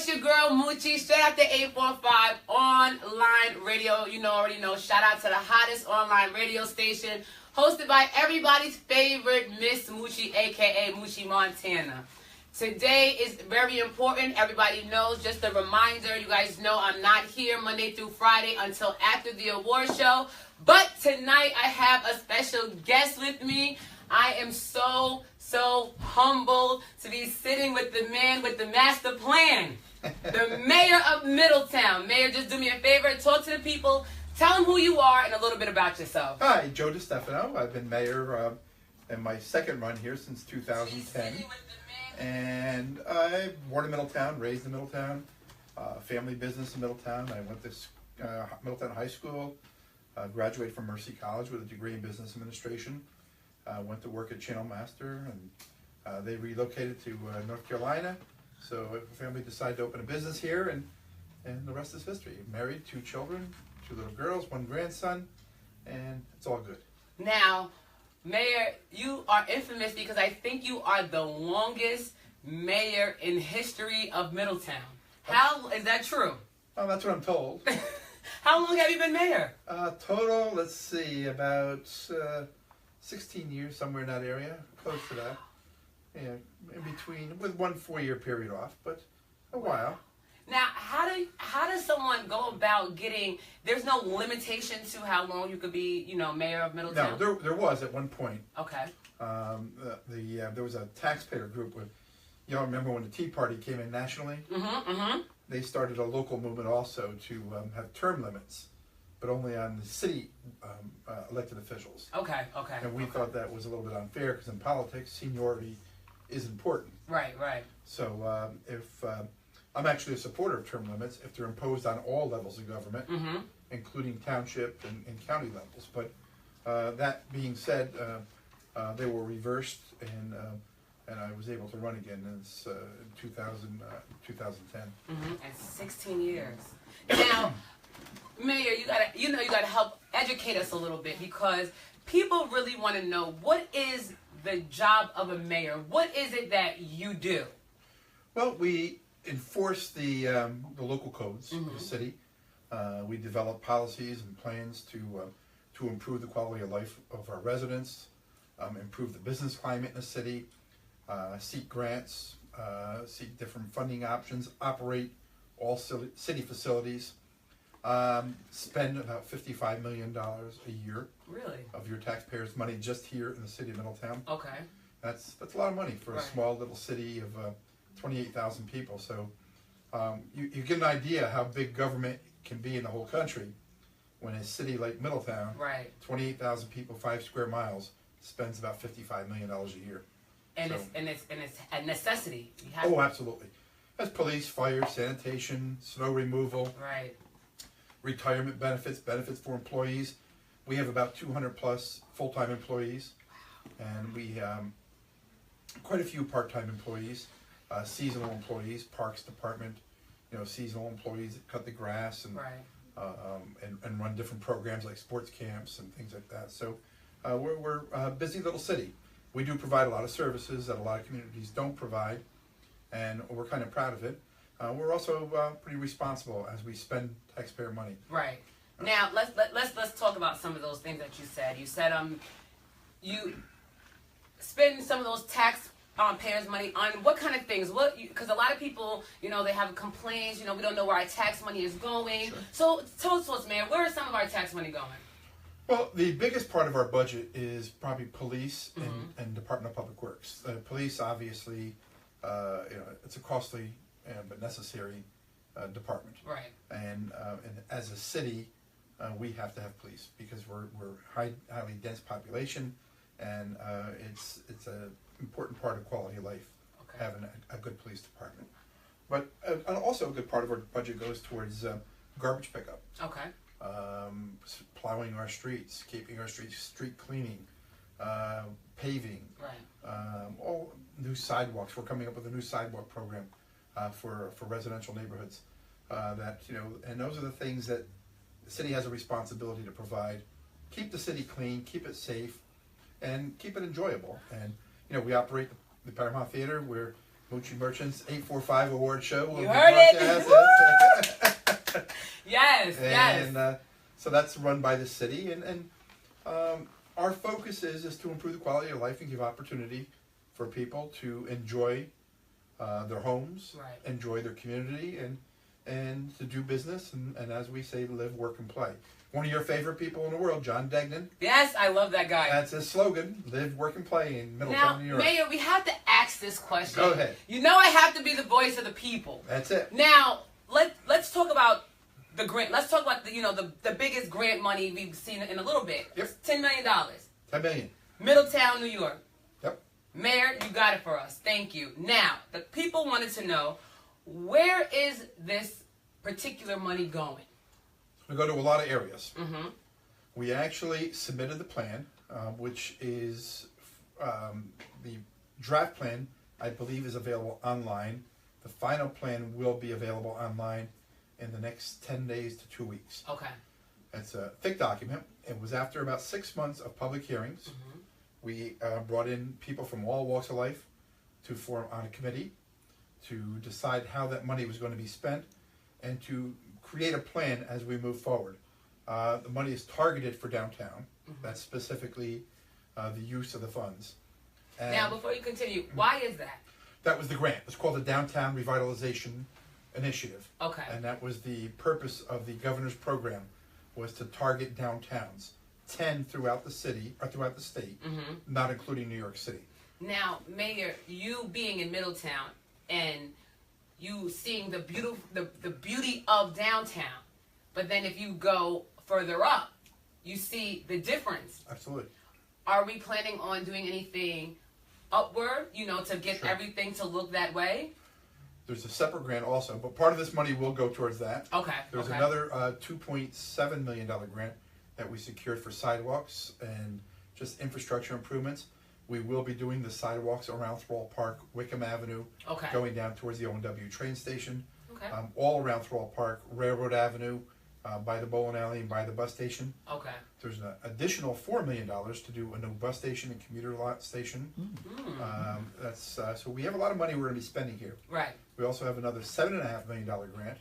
it's your girl Moochie, straight out the 845 online radio. You already know. Shout out to the hottest online radio station, hosted by everybody's favorite Miss Moochie, aka Moochie Montana. Today is very important. Everybody knows. Just a reminder, you guys know I'm not here Monday through Friday until after the award show. But tonight I have a special guest with me. I am so humbled to be sitting with the man with the master plan, the mayor of Middletown. Mayor, just do me a favor, talk to the people, tell them who you are and a little bit about yourself. Hi, Joe DeStefano. I've been mayor in my second run here since 2010. And I'm born in Middletown, raised in Middletown, family business in Middletown. I went to Middletown High School, graduated from Mercy College with a degree in business administration. Went to work at Channel Master, and they relocated to North Carolina. So the family decided to open a business here, and the rest is history. Married, 2 children, 2 little girls, 1 grandson, and it's all good. Now, Mayor, you are infamous because I think you are the longest mayor in history of Middletown. How is that true? Well, that's what I'm told. How long have you been mayor? Total, let's see, about 16 years, somewhere in that area, close to that. Yeah, in between, with 1 4-year period off, but a while. Now, how does someone go about getting? There's no limitation to how long you could be, mayor of Middletown. No, there was at one point. Okay. There was a taxpayer group with, remember when the Tea Party came in nationally? Mm-hmm. They started a local movement also to have term limits, but only on the city elected officials. Okay. And we thought that was a little bit unfair because in politics, seniority is important. Right. So if I'm actually a supporter of term limits if they're imposed on all levels of government, mm-hmm. including township and county levels. But that being said, they were reversed, and I was able to run again in 2010. Mm-hmm. And 16 years. Now, Mayor, you gotta help educate us a little bit because people really want to know what is the job of a mayor. What is it that you do? Well, we enforce the local codes mm-hmm. of the city. We develop policies and plans to improve the quality of life of our residents, improve the business climate in the city, seek grants, seek different funding options, operate all city facilities. Spend about $55 million a year. Really? Of your taxpayers' money just here in the city of Middletown. Okay. That's a lot of money for right. a small little city of 28,000 people. So you get an idea how big government can be in the whole country when a city like Middletown, right. 28,000 people, 5 square miles, spends about $55 million a year. And so, it's a necessity. Absolutely. That's police, fire, sanitation, snow removal. Right. Retirement benefits for employees. We have about 200 plus full-time employees, and we quite a few part-time employees, seasonal employees, parks department, seasonal employees that cut the grass and right. and run different programs like sports camps and things like that. So we're a busy little city. We do provide a lot of services that a lot of communities don't provide, and we're kind of proud of it. We're also pretty responsible as we spend taxpayer money. Right. Now let's talk about some of those things that you said. You said you spend some of those taxpayers' money on what kind of things? Because a lot of people, they have complaints. We don't know where our tax money is going. Sure. So tell us, man, where is some of our tax money going? Well, the biggest part of our budget is probably police mm-hmm. and Department of Public Works. Police, obviously, it's a costly but necessary department. Right. And as a city, we have to have police because we're highly dense population, and it's an important part of quality of life, having a good police department. But and also a good part of our budget goes towards garbage pickup. Okay. Plowing our streets, keeping our streets street cleaning, paving. Right. All new sidewalks. We're coming up with a new sidewalk program for residential neighborhoods. And those are the things that the city has a responsibility to provide. Keep the city clean, keep it safe, and keep it enjoyable. And we operate the Paramount Theater. We're Moochie Merchants 845 Award Show. You heard it. Yes, and, yes. So that's run by the city, and our focus is to improve the quality of life and give opportunity for people to enjoy their homes, Right. enjoy their community, and to do business, and as we say, live, work, and play. One of your favorite people in the world, John Degnan. Yes, I love that guy. That's his slogan, live, work, and play in Now, Middletown, New York. Mayor, we have to ask this question. Go ahead. You know I have to be the voice of the people. That's it. Now, let's talk about the grant. Let's talk about the biggest grant money we've seen in a little bit. Yep. $10 million. $10 million. Middletown, New York. Yep. Mayor, you got it for us. Thank you. Now, the people wanted to know, where is this particular money going? We go to a lot of areas. Mm-hmm. We actually submitted the plan, which is the draft plan, I believe, is available online. The final plan will be available online in the next 10 days to 2 weeks. Okay. It's a thick document. It was after about 6 months of public hearings. Mm-hmm. We brought in people from all walks of life to form on a committee to decide how that money was going to be spent and to create a plan as we move forward. The money is targeted for downtown. Mm-hmm. That's specifically the use of the funds. And Now, before you continue, why is that? that was the grant. It's called the Downtown Revitalization Initiative. Okay. And that was the purpose of the governor's program, was to target downtowns, 10 throughout the city, or throughout the state, Mm-hmm. not including New York City. Now, Mayor, you being in Middletown and you seeing the beauty of downtown, but then if you go further up, you see the difference. Absolutely. Are we planning on doing anything upward, to get Sure. everything to look that way? There's a separate grant also, but part of this money will go towards that. Okay. There's okay. another $2.7 million grant that we secured for sidewalks and just infrastructure improvements. We will be doing the sidewalks around Thrall Park, Wickham Avenue, Okay. going down towards the O&W train station, Okay. all around Thrall Park, Railroad Avenue, by the bowling alley and by the bus station. Okay. There's an additional $4 million to do a new bus station and commuter lot station. Mm. So we have a lot of money we're going to be spending here. Right. We also have another $7.5 million grant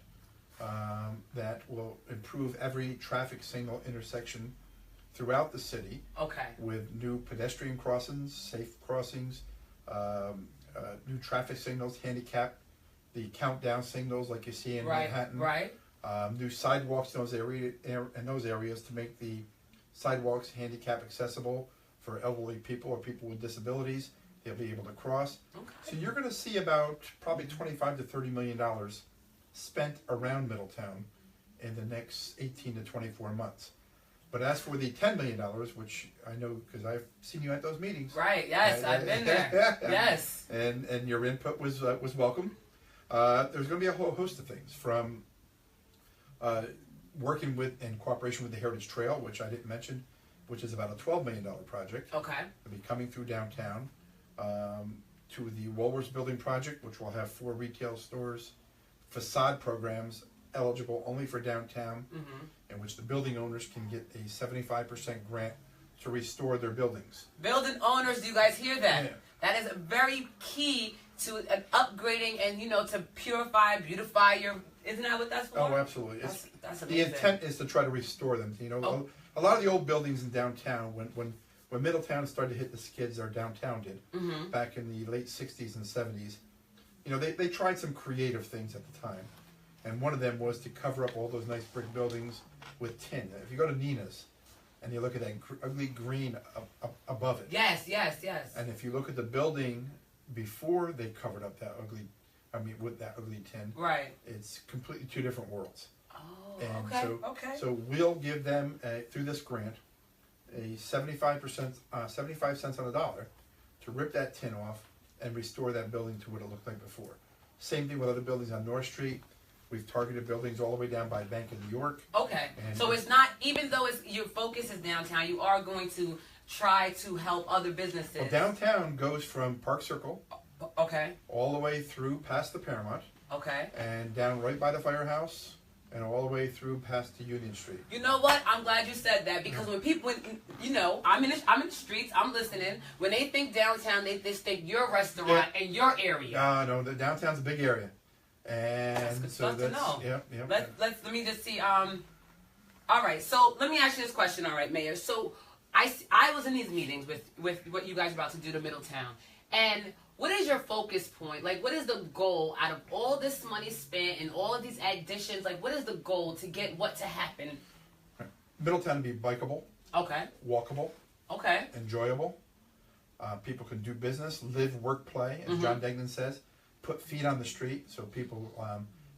that will improve every traffic signal intersection throughout the city Okay. with new pedestrian crossings, safe crossings, new traffic signals, handicap, the countdown signals like you see in Right. Manhattan. Right. New sidewalks in those areas to make the sidewalks handicap accessible for elderly people or people with disabilities. They'll be able to cross. Okay. So you're going to see about probably $25 to $30 million spent around Middletown in the next 18 to 24 months. But as for the $10 million, which I know because I've seen you at those meetings. Right. Yes, I've been there. Yes. And your input was welcome. There's going to be a whole host of things from working with in cooperation with the Heritage Trail, which I didn't mention, which is about a $12 million project. Okay. It'll be coming through downtown, to the Woolworths Building Project, which will have 4 retail stores, facade programs eligible only for downtown, Mm-hmm. in which the building owners can get a 75% grant to restore their buildings. Building owners, do you guys hear that? Yeah. That is very key to an upgrading and to purify, beautify your. Isn't that what that's for? Oh, absolutely. That's The amazing. intent is to try to restore them. Oh. A lot of the old buildings in downtown, when Middletown started to hit the skids, or downtown did, Mm-hmm. back in the late 60s and 70s, they tried some creative things at the time. And one of them was to cover up all those nice brick buildings with tin. If you go to Nina's and you look at that ugly green up above it, Yes. and if you look at the building before they covered up that with that ugly tin, Right. it's completely two different worlds. Oh. And Okay. so, Okay. so we'll give them through this grant a 75 cents on the dollar to rip that tin off and restore that building to what it looked like before. Same thing with other buildings on North Street. We've targeted buildings all the way down by Bank of New York. Okay. And So it's not, even though your focus is downtown, you are going to try to help other businesses. Well, downtown goes from Park Circle Okay. all the way through past the Paramount Okay. and down right by the firehouse and all the way through past to Union Street. You know what? I'm glad you said that, because when people, I'm in the streets, I'm listening. When they think downtown, they think your restaurant and your area. No, the downtown's a big area, and That's good so stuff to know. Yeah. Let me just see. All right. So let me ask you this question. All right, Mayor. So I was in these meetings with what you guys are about to do to Middletown, and what is your focus point? Like, what is the goal out of all this money spent and all of these additions? Like, what is the goal to get what to happen? Middletown to be bikeable, Okay. walkable, Okay. enjoyable. People can do business, live, work, play, as John Degnan says. Put feet on the street so people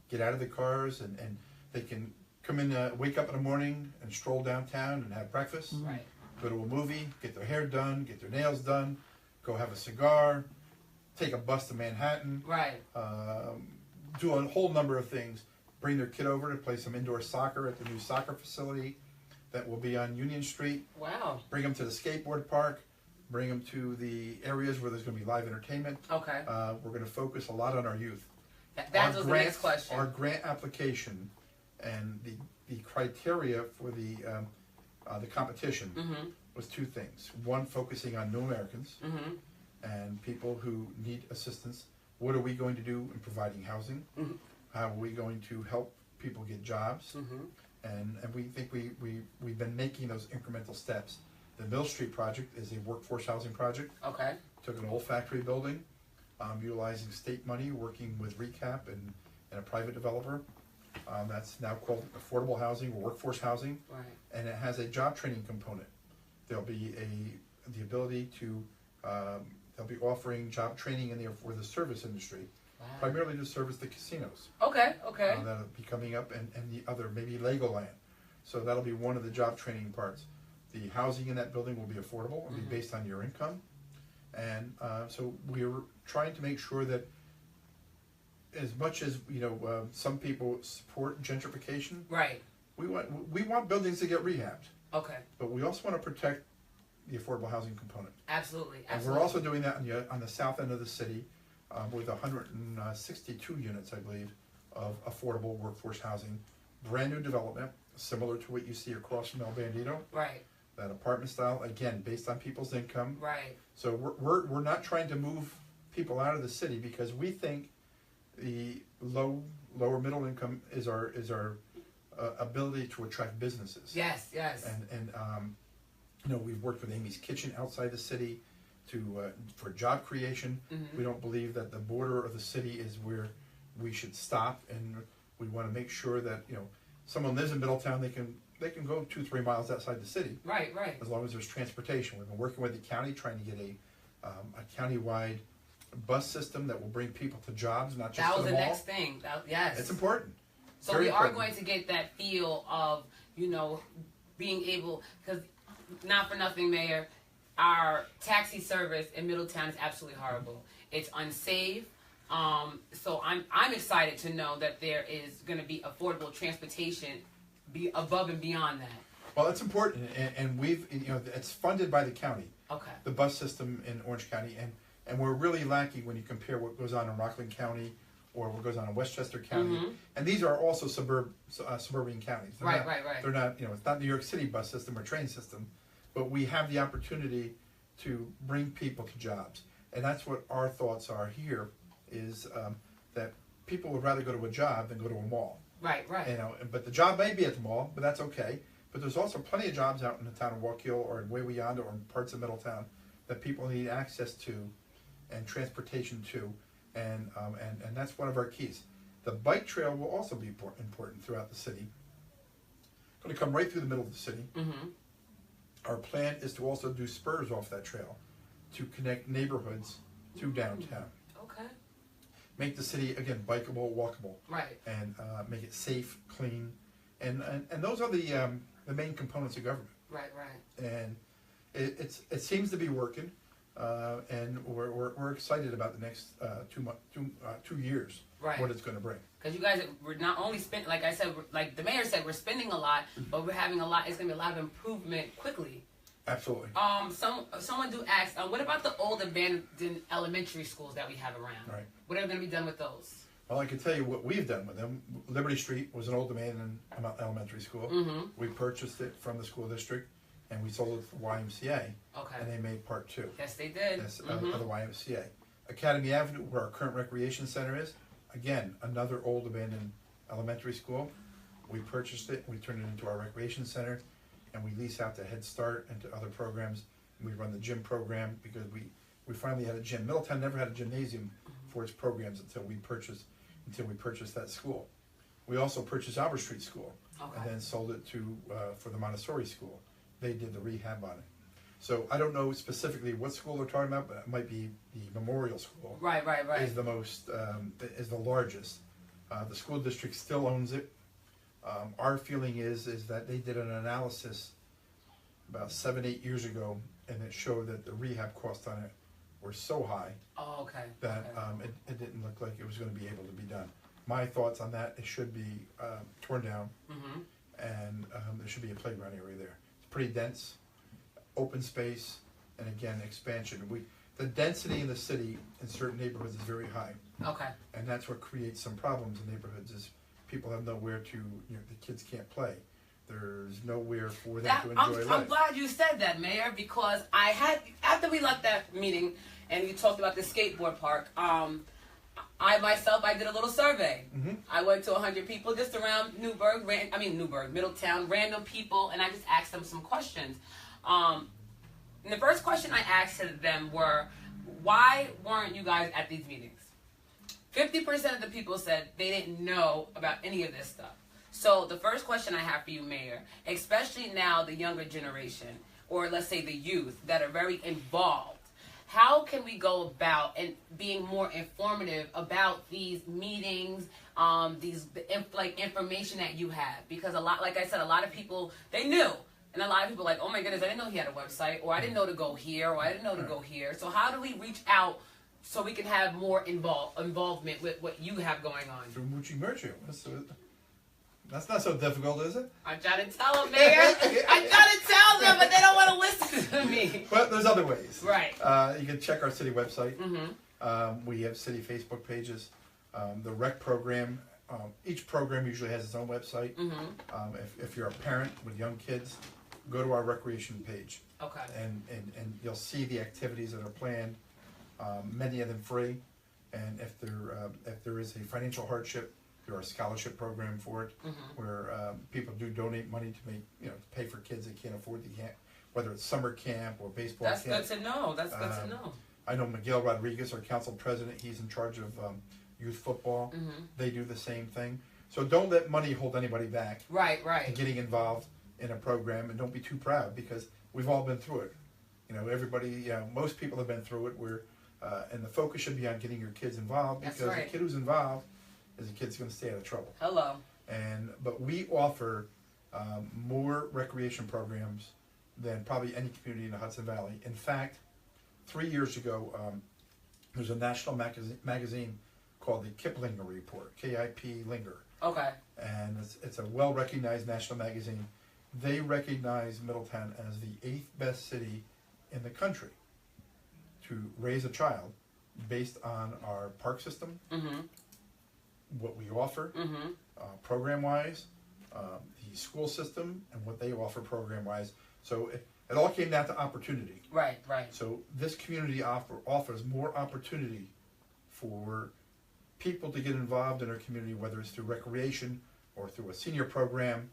get out of the cars and they can come in, wake up in the morning and stroll downtown and have breakfast. Right. Go to a movie, get their hair done, get their nails done, go have a cigar, take a bus to Manhattan. Right. Do a whole number of things. Bring their kid over to play some indoor soccer at the new soccer facility that will be on Union Street. Wow. Bring them to the skateboard park. Bring them to the areas where there's going to be live entertainment. Okay. We're going to focus a lot on our youth. That was the next question. Our grant application and the criteria for the competition was two things. One, focusing on new Americans and people who need assistance. What are we going to do in providing housing? How are we going to help people get jobs? And we think we've been making those incremental steps. The Mill Street project is a workforce housing project. Okay. Took an old factory building, utilizing state money, working with RECAP and a private developer. That's now called affordable housing or workforce housing. Right. And it has a job training component. There'll be the ability to they'll be offering job training in there for the service industry, primarily to service the casinos. Okay. That'll be coming up, and the other, maybe Legoland. So that'll be one of the job training parts. The housing in that building will be affordable and be based on your income. And so we're trying to make sure that as much as, some people support gentrification. Right. We want buildings to get rehabbed. Okay. But we also want to protect the affordable housing component. Absolutely. And we're also doing that on the south end of the city with 162 units, I believe, of affordable workforce housing. Brand new development, similar to what you see across from El Bandito. Right. That apartment style, again, based on people's income. Right. So we're not trying to move people out of the city because we think the lower middle income is our ability to attract businesses. Yes. And we've worked with Amy's Kitchen outside the city for job creation. We don't believe that the border of the city is where we should stop, and we want to make sure that someone lives in Middletown, they can go 2-3 miles outside the city. Right. As long as there's transportation. We've been working with the county trying to get a countywide bus system that will bring people to jobs, not just to the mall. That was the next thing. Yes. It's important. So Very we are important. going to get that feel of, being able, because not for nothing, Mayor, our taxi service in Middletown is absolutely horrible. It's unsafe. So I'm excited to know that there is going to be affordable transportation be above and beyond that. Well, it's important, and we've it's funded by the county. Okay. The bus system in Orange County, and we're really lacking when you compare what goes on in Rockland County or what goes on in Westchester County. And these are also suburban counties. They're Right. They're not, it's not New York City bus system or train system, but we have the opportunity to bring people to jobs. And that's what our thoughts are here, is that people would rather go to a job than go to a mall. Right. But the job may be at the mall, but that's okay. But there's also plenty of jobs out in the town of Walk Hill or in Wayweyanda or in parts of Middletown that people need access to and transportation to. And that's one of our keys. The bike trail will also be important throughout the city. Going to come right through the middle of the city. Our plan is to also do spurs off that trail to connect neighborhoods to downtown. Okay. Make the city, again, bikeable, walkable. Right. And make it safe, clean. And those are the main components of government. Right. And it seems to be working. And we're excited about the next 2 years, Right. what it's going to bring. Because you guys, we're not only spending, like I said, like the mayor said, we're spending a lot, but we're having a lot. It's going to be a lot of improvement quickly. Absolutely. Someone do ask, what about the old abandoned elementary schools that we have around? Right. What are going to be done with those? Well, I can tell you what we've done with them. Liberty Street was an old abandoned elementary school. We purchased it from the school district, and we sold it to the YMCA. Okay. And they made part 2. Yes, they did. Of the YMCA. Academy Avenue, where our current recreation center is, again, another old abandoned elementary school. We purchased it, we turned it into our recreation center, and we lease out to Head Start and to other programs. And we run the gym program because we finally had a gym. Middletown never had a gymnasium for its programs until we purchased that school. We also purchased Albert Street School, and then sold it to for the Montessori school. They did the rehab on it. So I don't know specifically what school they're talking about, but it might be the Memorial School. Right. Is the most is the largest. The school district still owns it. Our feeling is that they did an analysis about 7-8 years ago, and it showed that the rehab costs on it were so high that it didn't look like it was going to be able to be done. My thoughts on that: it should be torn down, and there should be a playground area there. It's pretty dense, open space, and again expansion. The density in the city in certain neighborhoods is very high. And that's what creates some problems in neighborhoods. Is people have nowhere to, the kids can't play. There's nowhere for them to enjoy life. I'm glad you said that, Mayor, because after we left that meeting and you talked about the skateboard park, I did a little survey. I went to 100 people just around Middletown, random people, and I just asked them some questions. And the first question I asked them were, why weren't you guys at these meetings? 50% of the people said they didn't know about any of this stuff. So the first question I have for you, Mayor, especially now the younger generation, or let's say the youth that are very involved, how can we go about and being more informative about these meetings, information that you have? Because like I said, a lot of people, they knew. And a lot of people are like, oh my goodness, I didn't know he had a website, or I didn't know to go here, or I didn't know to go here. So how do we reach out so we can have more involvement with what you have going on? Through Moochie Merchant. That's not so difficult, is it? I try to tell them, Mayor. I try to tell them, but they don't want to listen to me. But there's other ways. Right. You can check our city website. We have city Facebook pages. The rec program, each program usually has its own website. If you're a parent with young kids, go to our recreation page. And you'll see the activities that are planned, many of them free. And if there is a financial hardship, there are a scholarship program for it, where people do donate money to pay for kids that can't afford the camp, whether it's summer camp or baseball camp. That's good to know. That's good to know. I know Miguel Rodriguez, our council president, he's in charge of youth football. They do the same thing. So don't let money hold anybody back. Right. And getting involved in a program, and don't be too proud, because we've all been through it. Everybody, most people have been through it. And the focus should be on getting your kids involved, because a kid who's involved is a kid's going to stay out of trouble. But we offer more recreation programs than probably any community in the Hudson Valley. In fact, 3 years ago, there was a national magazine called the Kiplinger Report, K-I-P Linger. And it's a well-recognized national magazine. They recognize Middletown as the 8th best city in the country to raise a child based on our park system, what we offer program-wise, the school system, and what they offer program-wise. So it all came down to opportunity. Right. So this community offers more opportunity for people to get involved in our community, whether it's through recreation or through a senior program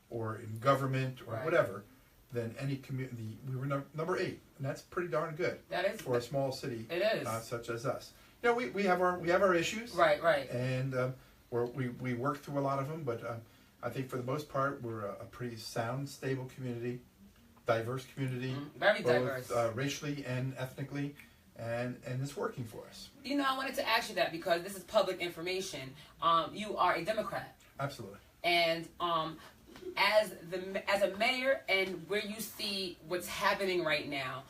or in government or whatever, than any community. We were number 8, and that's pretty darn good. That is for a small city. It is. Such as us. We have our issues. Right. And we work through a lot of them, but I think for the most part we're a pretty sound, stable community, diverse community, very diverse, racially and ethnically, and it's working for us. I wanted to ask you that because this is public information. You are a Democrat. Absolutely. And as a mayor, and where you see what's happening right now,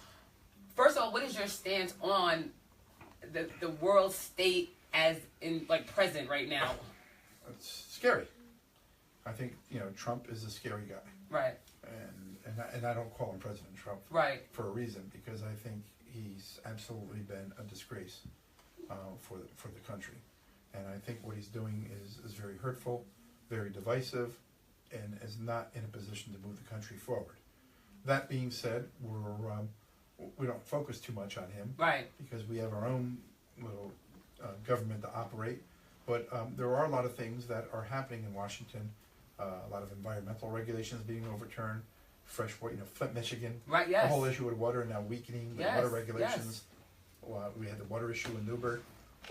first of all, what is your stance on the world state as in present right now? It's scary. I think Trump is a scary guy. Right. And I don't call him President Trump. Right. For a reason, because I think he's absolutely been a disgrace for the country, And I think what he's doing is very hurtful, very divisive, and is not in a position to move the country forward. That being said, we don't focus too much on him, right? Because we have our own little government to operate. But there are a lot of things that are happening in Washington. A lot of environmental regulations being overturned. Fresh water, Flint, Michigan. Right. Yes. The whole issue with water now weakening the Yes, water regulations. Yes. We had the water issue in Newburgh.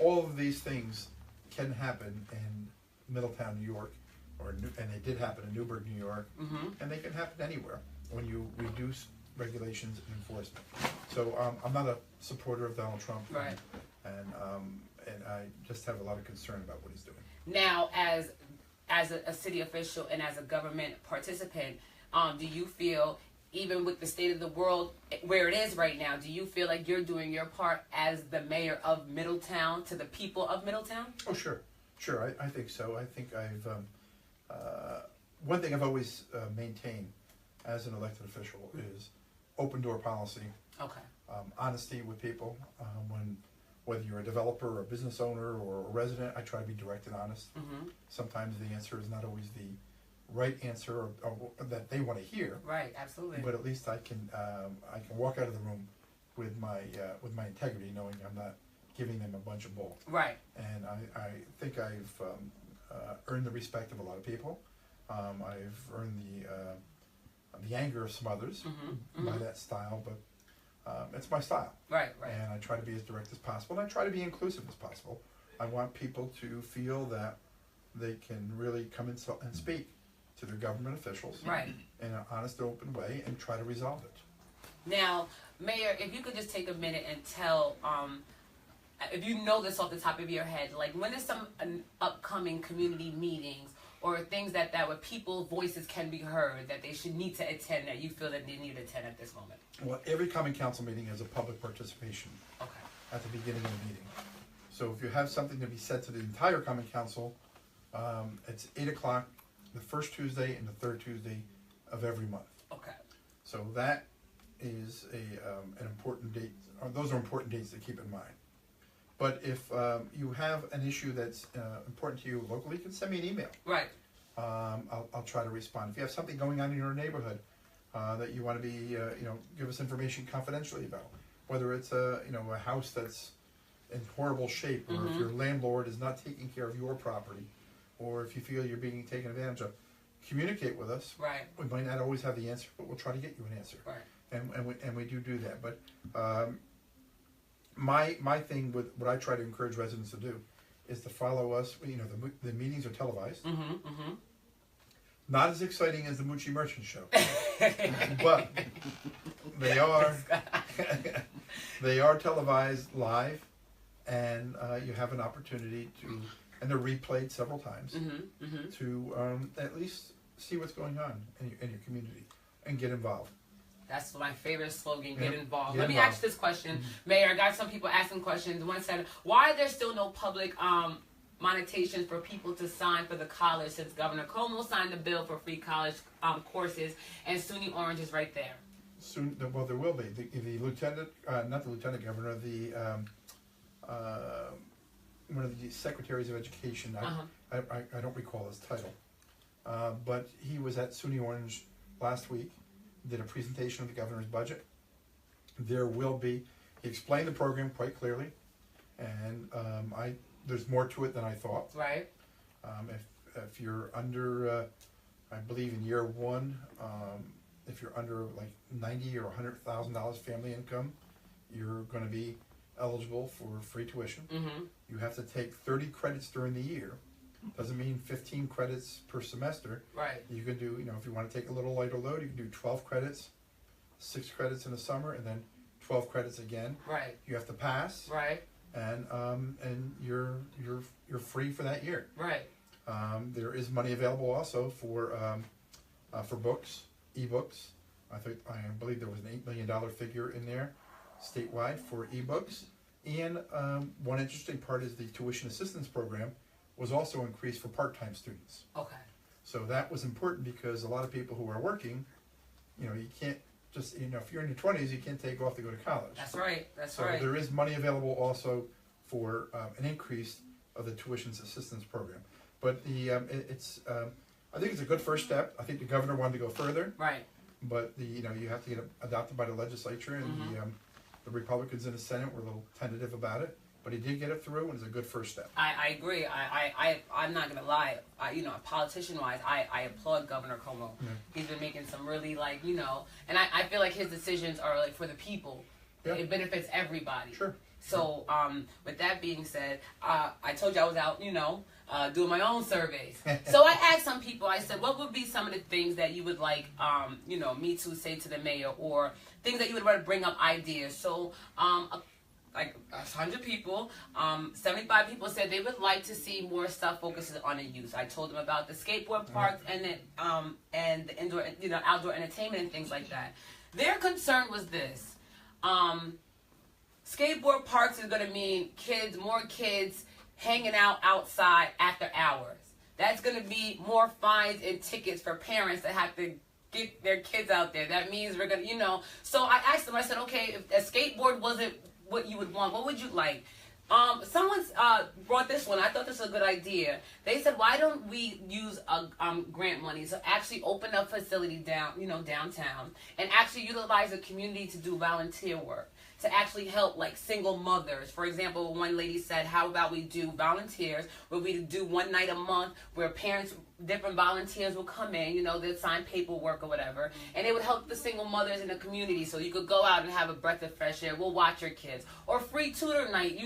All of these things can happen in Middletown, New York, and they did happen in Newburgh, New York, and they can happen anywhere when you reduce regulations and enforcement. So I'm not a supporter of Donald Trump, right? And I just have a lot of concern about what he's doing. Now, as a city official and as a government participant, do you feel, even with the state of the world where it is right now, do you feel like you're doing your part as the mayor of Middletown to the people of Middletown? Oh, sure. I think so. I think I've one thing I've always maintained as an elected official is open door policy. Okay. Honesty with people. Whether you're a developer or a business owner or a resident, I try to be direct and honest. Sometimes the answer is not always the right answer or that they want to hear. Right, absolutely. But at least I can walk out of the room with my integrity, knowing I'm not giving them a bunch of bull. Right. And I think I've earned the respect of a lot of people. I've earned the anger of some others by that style, but it's my style. Right. And I try to be as direct as possible, and I try to be inclusive as possible. I want people to feel that they can really come and speak to their government officials in an honest, open way and try to resolve it. Now, Mayor, if you could just take a minute and tell, if you know this off the top of your head, like when is some upcoming community meetings or things that where people's voices can be heard that they should need to attend, that you feel that they need to attend at this moment? Well, every common council meeting is a public participation at the beginning of the meeting. So if you have something to be said to the entire common council, it's 8 o'clock, the first Tuesday and the third Tuesday of every month. Okay. So that is an important date. Those are important dates to keep in mind. But if you have an issue that's important to you locally, you can send me an email. Right. I'll try to respond. If you have something going on in your neighborhood that you want to be, give us information confidentially about, whether it's a house that's in horrible shape, or if your landlord is not taking care of your property, or if you feel you're being taken advantage of, communicate with us. Right. We might not always have the answer, but we'll try to get you an answer. Right. And we do that. But my thing with what I try to encourage residents to do is to follow us. The meetings are televised. Not as exciting as the Moochie Merchant Show, but they are they are televised live, and you have an opportunity to, and they're replayed several times to at least see what's going on in your community and get involved. That's my favorite slogan, get involved. Get Let me involved. ask this question, Mayor. I got some people asking questions. One said, why are there still no public monetization for people to sign for the college, since Governor Cuomo signed the bill for free college courses and SUNY Orange is right there? Soon, well, there will be. The lieutenant, not the lieutenant governor, the one of the secretaries of education. I don't recall his title, but he was at SUNY Orange last week. Did a presentation of the governor's budget. There will be. He explained the program quite clearly, and there's more to it than I thought. Right. If you're under, I believe in year one, if you're under like $90,000 or $100,000 family income, you're going to be eligible for free tuition. You have to take 30 credits during the year. Doesn't mean 15 credits per semester. Right. You can do, if you want to take a little lighter load, you can do 12 credits, 6 credits in the summer, and then 12 credits again. Right. You have to pass. Right. And you're free for that year. Right. There is money available also for books, ebooks. I believe there was an $8 million figure in there, statewide, for ebooks. And one interesting part is the tuition assistance program was also increased for part-time students. Okay. So that was important because a lot of people who are working, you can't just, if you're in your 20s, you can't take off to go to college. That's right. So there is money available also for an increase of the tuition assistance program. But I think it's a good first step. I think the governor wanted to go further. Right. But you have to get it adopted by the legislature, and the Republicans in the Senate were a little tentative about it. But he did get it through, and it's a good first step. I agree. I'm not gonna lie. Politician-wise, I applaud Governor Cuomo. Yeah. He's been making some really and I feel like his decisions are like for the people. Yeah. It benefits everybody. Sure. So with that being said, I told you I was out, doing my own surveys. So I asked some people. I said, what would be some of the things that you would like, me to say to the mayor, or things that you would want to bring up ideas. So like 100 people, 75 people said they would like to see more stuff focused on the youth. I told them about the skateboard parks and the indoor, outdoor entertainment and things like that. Their concern was this: skateboard parks is going to mean more kids hanging out outside after hours. That's going to be more fines and tickets for parents that have to get their kids out there. That means we're going to, So I asked them. I said, okay, if a skateboard wasn't what you would want, what would you like? Someone's brought this one. I thought this was a good idea. They said, why don't we use grant money to actually open up facility downtown, and actually utilize the community to do volunteer work, to actually help like single mothers. For example, one lady said, how about we do volunteers where we do one night a month where different volunteers will come in, they'll sign paperwork or whatever, and it would help the single mothers in the community, so you could go out and have a breath of fresh air. We'll watch your kids. Or free tutor night,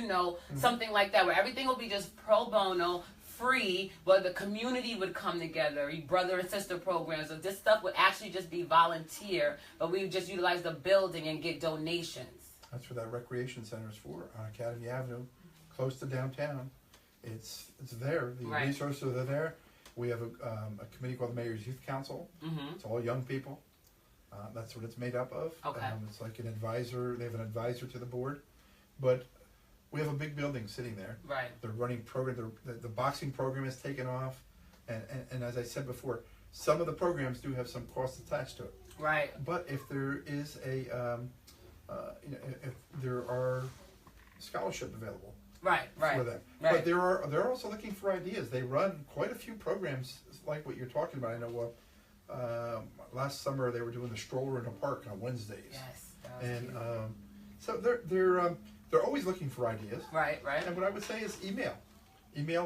something like that, where everything will be just pro bono, free, but the community would come together, brother and sister programs. So this stuff would actually just be volunteer, but we would just utilize the building and get donations. That's what that recreation center is for, on Academy Avenue, close to downtown. It's there. The resources are there. We have a committee called the Mayor's Youth Council. Mm-hmm. It's all young people. That's what it's made up of. Okay. It's like an advisor. They have an advisor to the board. But we have a big building sitting there. Right. They're running program. The boxing program has taken off. And as I said before, some of the programs do have some costs attached to it. Right. But if there is if there are scholarship available. Right. For them. Right. But they're also looking for ideas. They run quite a few programs like what you're talking about. I know last summer they were doing the stroller in the park on Wednesdays. Yes. And so they're always looking for ideas. Right. And what I would say is email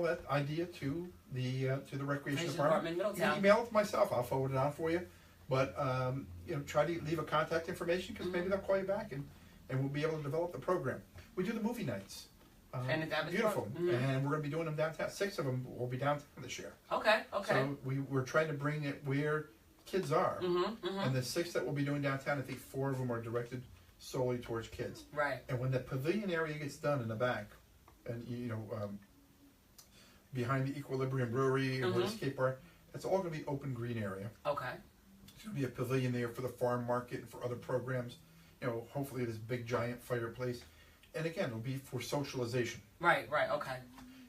that idea to the recreation department. Middletown. Email it to myself. I'll forward it on for you. But try to leave a contact information, because maybe they'll call you back and we'll be able to develop the program. We do the movie nights. And it's beautiful. Mm-hmm. And we're going to be doing them downtown. 6 of them will be downtown this year. Okay. So we're trying to bring it where kids are. Mm-hmm. And the 6 that we'll be doing downtown, I think 4 of them are directed solely towards kids. Right. And when the pavilion area gets done in the back, and behind the Equilibrium Brewery and where the skate park, that's all going to be open green area. Okay. There's going to be a pavilion there for the farm market and for other programs. Hopefully this big giant fireplace. And again, it'll be for socialization. Right, okay.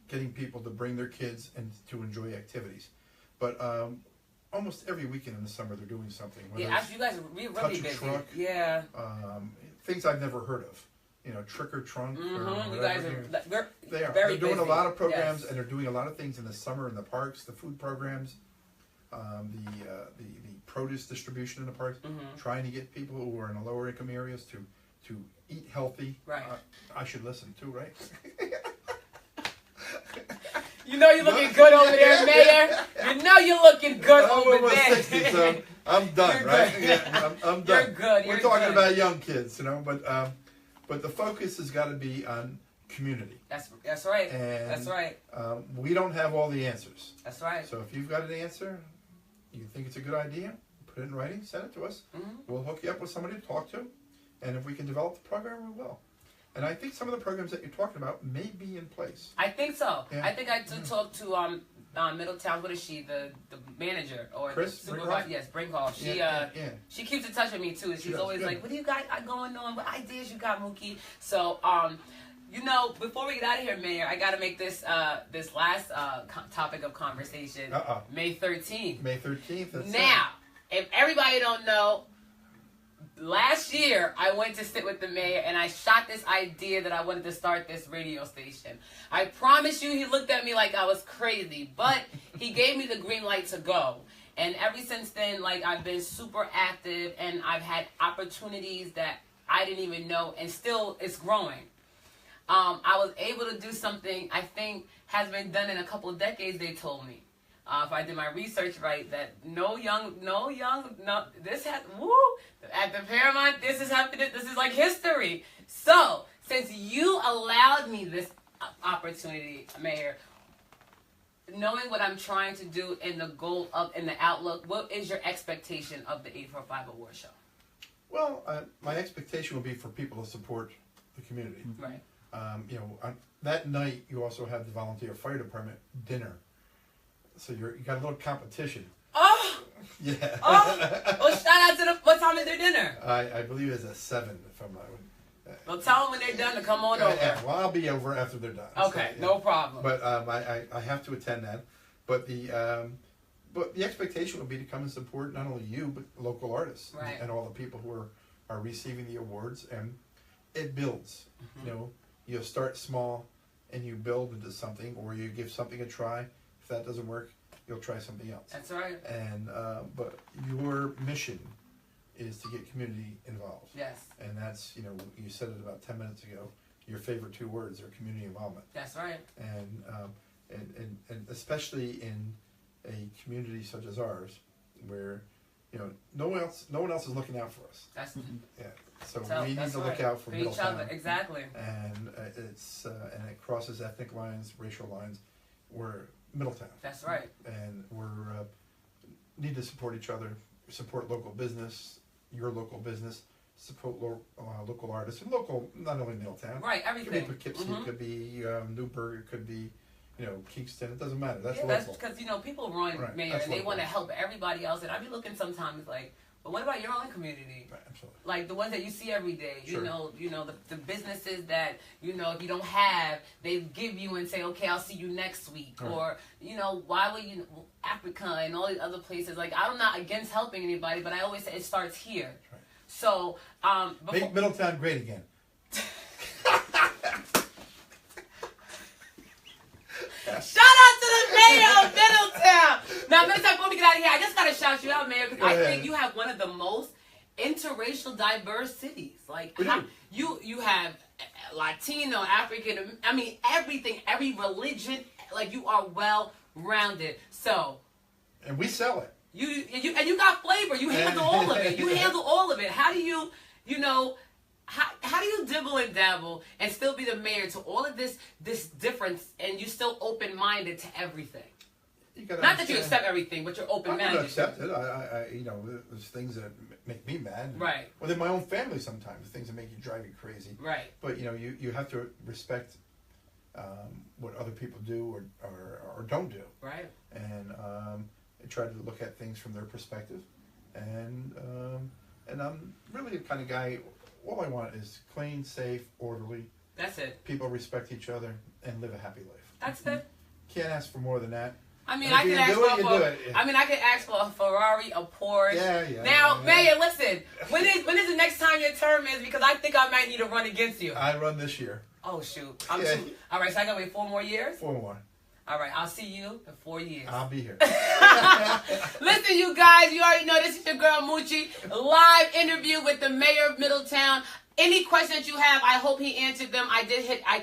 Getting people to bring their kids and to enjoy activities. But almost every weekend in the summer they're doing something. Yeah, actually you guys are really busy. Truck, yeah. Things I've never heard of. Trick or trunk. You guys are They're doing busy. a lot of programs, yes. And they're doing a lot of things in the summer in the parks, the food programs, the produce distribution in the parks, trying to get people who are in the lower income areas to eat healthy. Right. I should listen too, right? You're looking good over there, Mayor. You're looking good over there. 60, so I'm done, You're right? good. Yeah, I'm done. You're good. We're talking about young kids, but the focus has got to be on community. That's right. And, that's right. We don't have all the answers. That's right. So if you've got an answer, you think it's a good idea, put it in writing, send it to us. Mm-hmm. We'll hook you up with somebody to talk to. And if we can develop the program, we will. And I think some of the programs that you're talking about may be in place. I think so. Yeah. I think I did talk to Middletown. What is she? The manager or Chris, the supervisor? Yes, Brinkhall. She keeps in touch with me too. She's always like, "What do you got going on? What ideas you got, Mookie?" So before we get out of here, Mayor, I got to make this last topic of conversation. May 13th. May 13th. Now, if everybody don't know, last year, I went to sit with the mayor and I shot this idea that I wanted to start this radio station. I promise you, he looked at me like I was crazy, but he gave me the green light to go. And ever since then, like, I've been super active and I've had opportunities that I didn't even know, and still it's growing. I was able to do something I think has been done in a couple of decades, they told me. If I did my research right, that this has, at the Paramount, this is happening, this is like history. So, since you allowed me this opportunity, Mayor, knowing what I'm trying to do in the goal of, in the outlook, what is your expectation of the 845 Award Show? Well, my expectation will be for people to support the community. Right. You know, that night you also have the volunteer fire department dinner, so you got a little competition. Oh. Yeah. Oh. Well, shout out to the. What time is their dinner? I believe it's at 7. If I'm not. Well, tell them when they're done to come on over. Yeah, well, I'll be over after they're done. Okay, so, yeah. No problem. But I have to attend that. But the expectation would be to come and support not only you but local artists, right, and all the people who are receiving the awards, and it builds. Mm-hmm. You know, you start small and you build into something, or you give something a try. If that doesn't work, you'll try something else. That's right. And but your mission is to get community involved. Yes. And that's, you know, you said it about 10 minutes ago. Your favorite 2 words are community involvement. That's right. And especially in a community such as ours, where, you know, no one else is looking out for us. That's yeah. So we need to look out for each Middletown. other. Exactly. And it's and it crosses ethnic lines, racial lines. We're Middletown. That's right. And we're need to support each other, support local business, your local business, support local artists, and local, not only Middletown. Right, everything. It could be Poughkeepsie, mm-hmm. It could be Newburgh, it could be, you know, Kingston. It doesn't matter. That's yeah, local. that's because, you know, people run, right. Mayor, That's and they local. want to help everybody else. And I be looking sometimes like, but what about your own community? Right, absolutely. Like the ones that you see every day. Sure. You know the businesses that, you know, if you don't have, they give you and say, okay, I'll see you next week. Right. Or, you know, why would you, Africa and all these other places. Like, I'm not against helping anybody, but I always say it starts here. Right. So, make Middletown great again. Shout out to the mayor of Middletown. Now, Middletown, before we get out of here, I just got to shout you out, Mayor, because I think you have one of the most interracial diverse cities. Like, you have Latino, African, I mean, everything, every religion, like, you are well-rounded. So. And we sell it. You got flavor. You handle all of it. You handle all of it. How do you, you know, how do you dibble and dabble and still be the mayor to all of this difference, and you still open-minded to everything? Not that you accept everything, but you're open-minded. I'm going to accept it. I you know, there's things that make me mad. Right. Within my own family sometimes, things that make you drive you crazy. Right. But, you know, you have to respect what other people do or don't do. Right. And try to look at things from their perspective. And I'm really the kind of guy, all I want is clean, safe, orderly. That's it. People respect each other and live a happy life. That's it. Can't ask for more than that. I mean, I could ask for a Ferrari, a Porsche. Yeah. Now, Mayor, listen. When is the next time your term is? Because I think I might need to run against you. I run this year. Oh shoot! All right, so I gotta wait 4 more years. 4 more. All right, I'll see you in 4 years. I'll be here. Listen, you guys, you already know this is your girl Moochie. Live interview with the mayor of Middletown. Any questions you have, I hope he answered them. I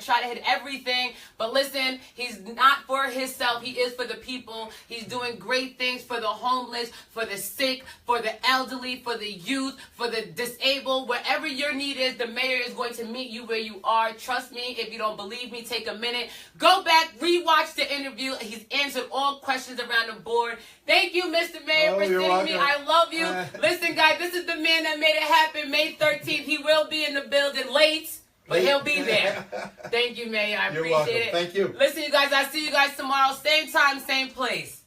try to hit everything. But listen, he's not for himself. He is for the people. He's doing great things for the homeless, for the sick, for the elderly, for the youth, for the disabled. Wherever your need is, the mayor is going to meet you where you are. Trust me, if you don't believe me, take a minute. Go back, rewatch the interview. He's answered all questions around the board. Thank you, Mr. Mayor, for sitting me. I love you. Listen, guys, this is the man that made it happen. May 13th, he will be in the building late, but he'll be there. Thank you, Mayor. I appreciate it. Thank you. Listen, you guys, I'll see you guys tomorrow. Same time, same place.